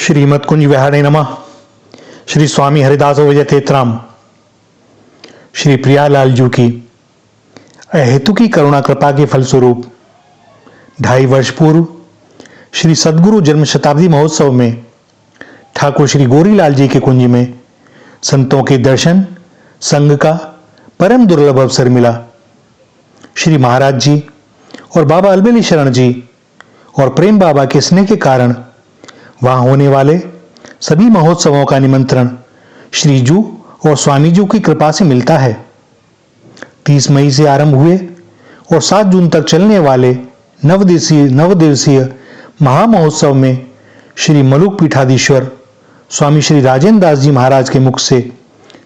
श्रीमद कुंज विहारे नमः। श्री स्वामी हरिदास विजय तेतराम। श्री प्रियालाल जी की अहेतु की करुणा कृपा के फलस्वरूप 2.5 वर्ष पूर्व श्री सद्गुरु जन्म शताब्दी महोत्सव में ठाकुर श्री गोरीलाल जी के कुंज में संतों के दर्शन संग का परम दुर्लभ अवसर मिला। श्री महाराज जी और बाबा अलबेली शरण जी और प्रेम बाबा के स्नेह के कारण वहां होने वाले सभी महोत्सवों का निमंत्रण श्री जू और स्वामी जी की कृपा से मिलता है। 30 मई से आरंभ हुए और 7 जून तक चलने वाले नवदिवसीय महामहोत्सव में श्री मलुक पीठाधीश्वर स्वामी श्री राजेंद्र दास जी महाराज के मुख से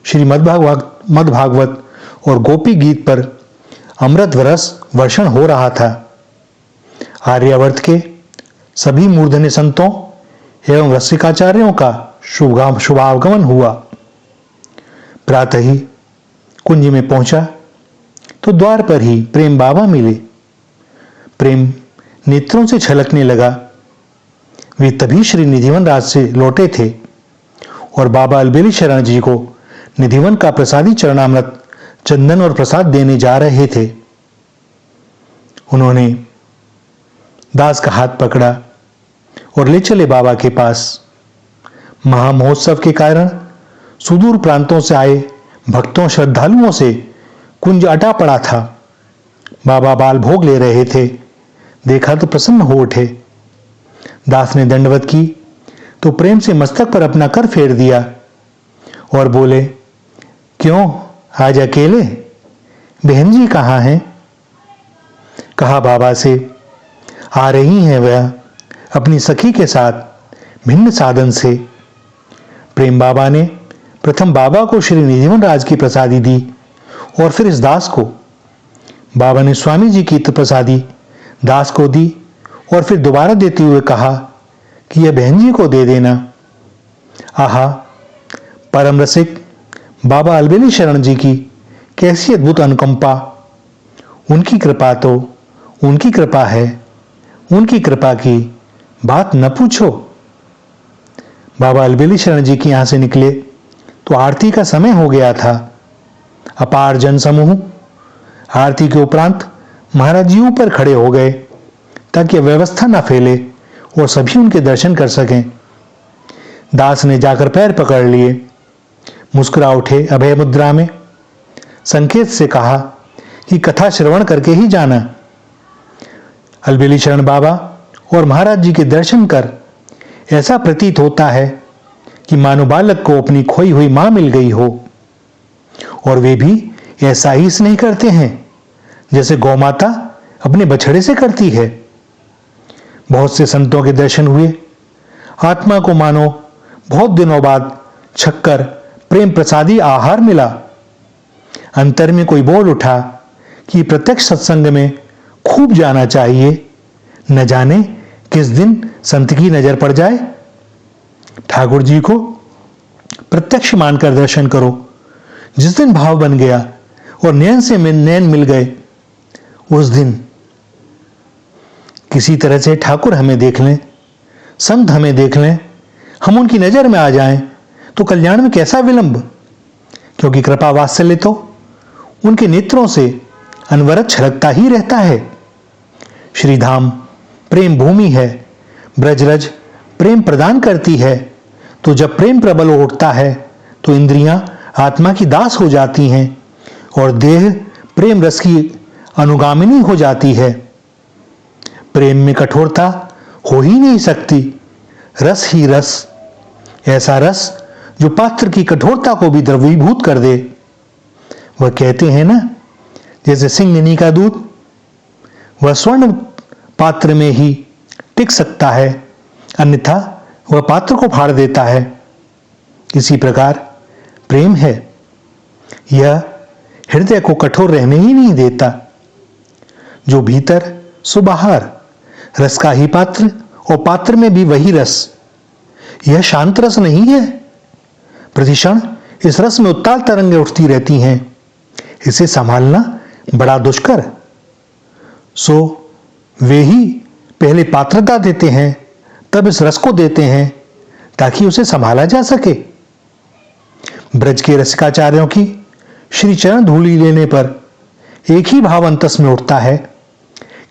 श्री मद्भागवत और गोपी गीत पर अमृत रस वर्षण हो रहा था। आर्यावर्त के सभी मूर्धन्य संतों एवं रसिकाचार्यों का शुभागमन हुआ। प्रातः ही कुंज में पहुंचा तो द्वार पर ही प्रेम बाबा मिले। प्रेम नेत्रों से छलकने लगा। वे तभी श्री निधिवन राज से लौटे थे और बाबा अलबेली शरण जी को निधिवन का प्रसादी चरणामृत चंदन और प्रसाद देने जा रहे थे। उन्होंने दास का हाथ पकड़ा और ले चले बाबा के पास। महामहोत्सव के कारण सुदूर प्रांतों से आए भक्तों श्रद्धालुओं से कुंज अटा पड़ा था। बाबा बाल भोग ले रहे थे। देखा तो प्रसन्न हो उठे। दास ने दंडवत की तो प्रेम से मस्तक पर अपना कर फेर दिया और बोले, क्यों आज अकेले? बहन जी कहाँ हैं? कहा बाबा से, आ रही हैं वह अपनी सखी के साथ भिन्न साधन से। प्रेम बाबा ने प्रथम बाबा को श्री निधिवन राज की प्रसादी दी और फिर इस दास को। बाबा ने स्वामी जी की प्रसादी दास को दी और फिर दोबारा देते हुए कहा कि यह बहन जी को दे देना। आहा, परम रसिक बाबा अलबेली शरण जी की कैसी अद्भुत अनुकंपा। उनकी कृपा तो उनकी कृपा है, उनकी कृपा की बात न पूछो। बाबा अलबेली शरण जी के यहां से निकले तो आरती का समय हो गया था। अपार जन समूह आरती के उपरांत महाराज जी ऊपर खड़े हो गए ताकि व्यवस्था न फैले और सभी उनके दर्शन कर सकें। दास ने जाकर पैर पकड़ लिए, मुस्कुरा उठे अभय मुद्रा में, संकेत से कहा कि कथा श्रवण करके ही जाना। अलबेली शरण बाबा और महाराज जी के दर्शन कर ऐसा प्रतीत होता है कि मानो बालक को अपनी खोई हुई मां मिल गई हो। और वे भी ऐसा ही स्नेह करते हैं जैसे गौमाता अपने बछड़े से करती है। बहुत से संतों के दर्शन हुए। आत्मा को मानो बहुत दिनों बाद छक्कर प्रेम प्रसादी आहार मिला। अंतर में कोई बोल उठा कि प्रत्यक्ष सत्संग में खूब जाना चाहिए, न जाने किस दिन संत की नजर पड़ जाए। ठाकुर जी को प्रत्यक्ष मानकर दर्शन करो। जिस दिन भाव बन गया और नैन से नैन मिल गए, उस दिन किसी तरह से ठाकुर हमें देख लें, संत हमें देख लें, हम उनकी नजर में आ जाएं, तो कल्याण में कैसा विलंब। क्योंकि कृपा वात्सल्य तो उनके नेत्रों से अनवरत छलकता ही रहता है। श्रीधाम प्रेम भूमि है, ब्रजरज प्रेम प्रदान करती है। तो जब प्रेम प्रबल उठता है तो इंद्रियां आत्मा की दास हो जाती हैं और देह प्रेम रस की अनुगामिनी हो जाती है। प्रेम में कठोरता हो ही नहीं सकती। रस ही रस, ऐसा रस जो पात्र की कठोरता को भी द्रवीभूत कर दे। वह कहते हैं ना, जैसे सिंगनी का दूध वह स्वर्ण पात्र में ही टिक सकता है, अन्यथा वह पात्र को फाड़ देता है। इसी प्रकार प्रेम है, यह हृदय को कठोर रहने ही नहीं देता। जो भीतर सो बाहर, रस का ही पात्र और पात्र में भी वही रस। यह शांत रस नहीं है। प्रतिक्षण इस रस में उत्ताल तरंगें उठती रहती हैं। इसे संभालना बड़ा दुष्कर। सो वे ही पहले पात्रता देते हैं, तब इस रस को देते हैं ताकि उसे संभाला जा सके। ब्रज के रसिकाचार्यों की श्री चरण धूलि लेने पर एक ही भाव अंतस में उठता है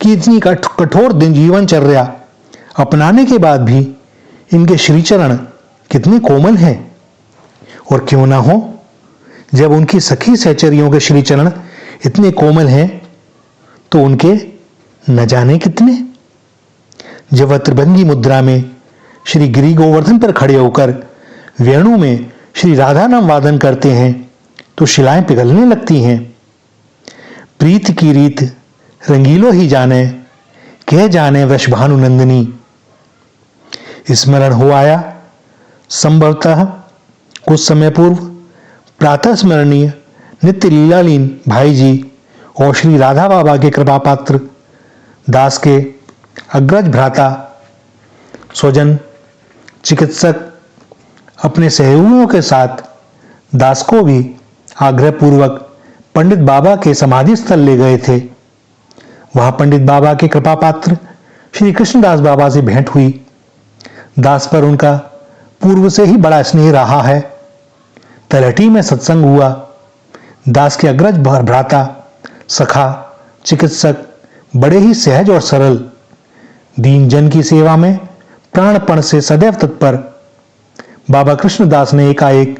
कि इतनी कठोर दिन जीवनचर्या अपनाने के बाद भी इनके श्री चरण कितने कोमल हैं। और क्यों ना हो, जब उनकी सखी सहचरियों के श्री चरण इतने कोमल हैं तो उनके न जाने कितने। जब वह त्रिभंगी मुद्रा में श्री गिरि गोवर्धन पर खड़े होकर वेणु में श्री राधा नाम वादन करते हैं तो शिलाएं पिघलने लगती हैं। प्रीत की रीत रंगीलो ही जाने, कह जाने वृषभानु नंदिनी। स्मरण हो आया संभवतः कुछ समय पूर्व प्रातः स्मरणीय नित्य लीलालीन भाई जी और श्री राधा बाबा के कृपा पात्र दास के अग्रज भ्राता स्वजन चिकित्सक अपने सहयोगियों के साथ दास को भी आग्रह पूर्वक पंडित बाबा के समाधि स्थल ले गए थे। वहां पंडित बाबा के कृपा पात्र श्री कृष्णदास बाबा से भेंट हुई। दास पर उनका पूर्व से ही बड़ा स्नेह रहा है। तलहटी में सत्संग हुआ। दास के अग्रज भ्राता सखा चिकित्सक बड़े ही सहज और सरल, दीन जन की सेवा में प्राणपण से सदैव तत्पर। बाबा कृष्णदास ने एकाएक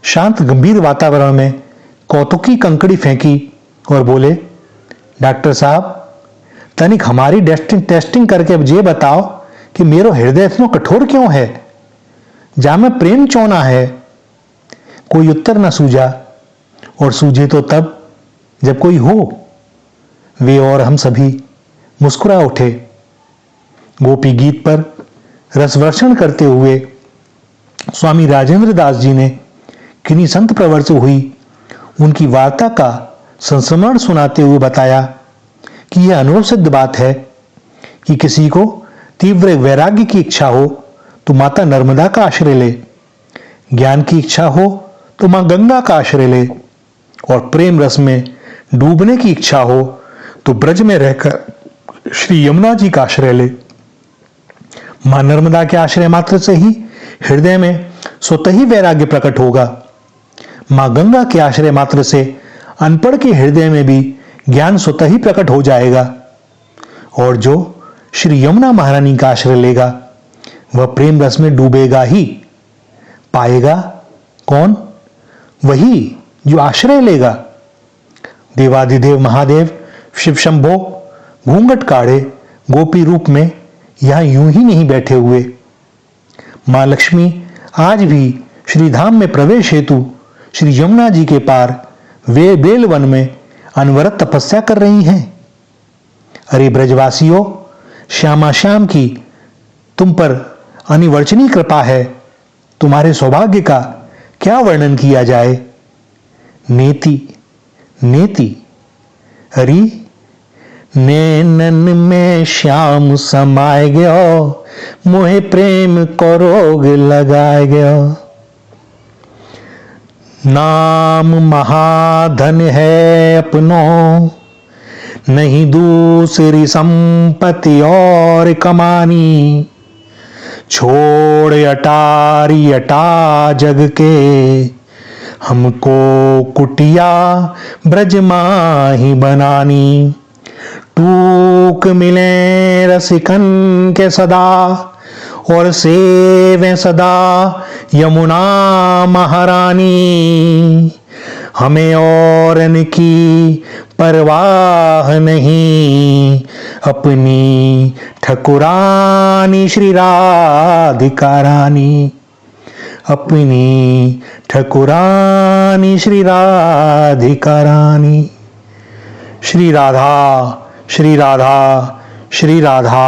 शांत गंभीर वातावरण में कौतुक की कंकड़ी फेंकी और बोले, डॉक्टर साहब, तनिक हमारी टेस्टिंग करके अब ये बताओ कि मेरो हृदय इतना कठोर क्यों है, जा में प्रेम चौना है। कोई उत्तर न सूझा, और सूझे तो तब जब कोई हो। वे और हम सभी मुस्कुरा उठे। गोपी गीत पर रसवर्षण करते हुए स्वामी राजेंद्र दास जी ने किन्हीं संत प्रवर से हुई उनकी वार्ता का संस्मरण सुनाते हुए बताया कि यह अनुभव सिद्ध बात है कि किसी को तीव्र वैराग्य की इच्छा हो तो माता नर्मदा का आश्रय ले, ज्ञान की इच्छा हो तो मां गंगा का आश्रय ले, और प्रेम रस में डूबने की इच्छा हो तो ब्रज में रहकर श्री यमुना जी का आश्रय ले। मां नर्मदा के आश्रय मात्र से ही हृदय में स्वतः ही वैराग्य प्रकट होगा। मां गंगा के आश्रय मात्र से अनपढ़ के हृदय में भी ज्ञान स्वतः ही प्रकट हो जाएगा। और जो श्री यमुना महारानी का आश्रय लेगा वह प्रेम रस में डूबेगा ही। पाएगा कौन? वही जो आश्रय लेगा। देवाधिदेव महादेव शिव शंभो घूंघट काढ़े गोपी रूप में यहां यूं ही नहीं बैठे हुए। मां लक्ष्मी आज भी श्रीधाम में प्रवेश हेतु श्री यमुना जी के पार वे बेलवन में अनवरत तपस्या कर रही हैं। अरे ब्रजवासियों, श्यामा श्याम की तुम पर अनिवर्चनीय कृपा है। तुम्हारे सौभाग्य का क्या वर्णन किया जाए। नेति नेति अरे नैनन में श्याम समाए गयो, मोहे प्रेम को रोग लगाए गयो। नाम महाधन है अपनो, नहीं दूसरी संपत्ति और कमानी। छोड़ अटारी अटा जग के, हमको कुटिया ब्रज माही बनानी। टूक मिले रसिकन के सदा, और सेवें सदा यमुना महारानी। हमें और की परवाह नहीं, अपनी ठकुरानी श्री राधिका रानी। अपनी ठकुरानी श्री राधिका रानी। श्री राधा श्री राधा श्री राधा।